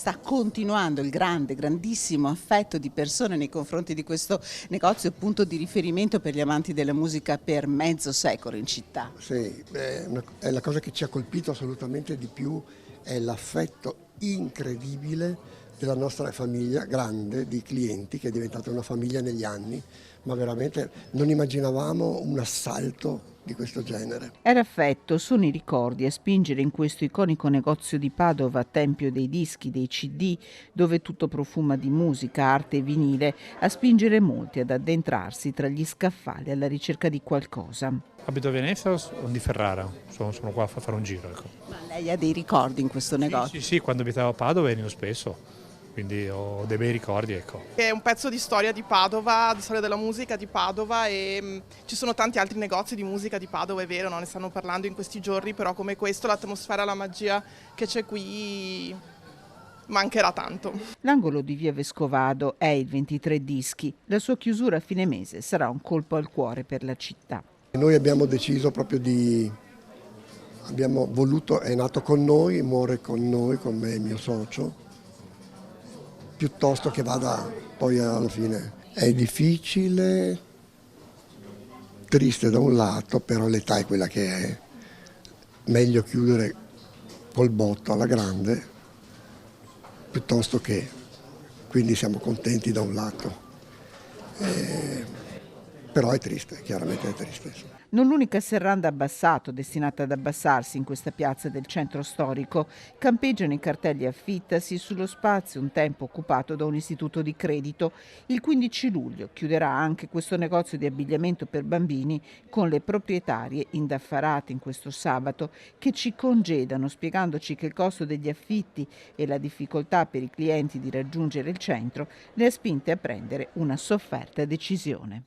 sta continuando il grandissimo affetto di persone nei confronti di questo negozio, punto di riferimento per gli amanti della musica per mezzo secolo in città. Sì, è la cosa che ci ha colpito assolutamente di più, è l'affetto incredibile della nostra famiglia grande di clienti, che è diventata una famiglia negli anni, ma veramente non immaginavamo un assalto di questo genere. Era affetto, sono i ricordi a spingere in questo iconico negozio di Padova, tempio dei dischi, dei CD, dove tutto profuma di musica, arte e vinile, a spingere molti ad addentrarsi tra gli scaffali alla ricerca di qualcosa. Abito a Venezia o di Ferrara, sono qua a fare un giro. Ecco. Ma lei ha dei ricordi in questo negozio? Sì, quando abitavo a Padova venivo spesso, quindi ho dei bei ricordi. Ecco. È un pezzo di storia di Padova, di storia della musica di Padova e ci sono tanti altri negozi di musica di Padova, è vero, non ne stanno parlando in questi giorni, però come questo l'atmosfera, la magia che c'è qui mancherà tanto. L'angolo di via Vescovado è il 23 dischi, la sua chiusura a fine mese sarà un colpo al cuore per la città. Noi abbiamo deciso proprio abbiamo voluto, è nato con noi, muore con noi, con me e il mio socio, piuttosto che vada poi alla fine. È difficile, triste da un lato, però l'età è quella che è. Meglio chiudere col botto alla grande, piuttosto che, quindi siamo contenti da un lato. Però è triste, chiaramente è triste. Non l'unica serranda abbassato, destinata ad abbassarsi in questa piazza del centro storico, campeggiano i cartelli affittasi sullo spazio un tempo occupato da un istituto di credito. Il 15 luglio chiuderà anche questo negozio di abbigliamento per bambini con le proprietarie indaffarate in questo sabato che ci congedano spiegandoci che il costo degli affitti e la difficoltà per i clienti di raggiungere il centro le ha spinte a prendere una sofferta decisione.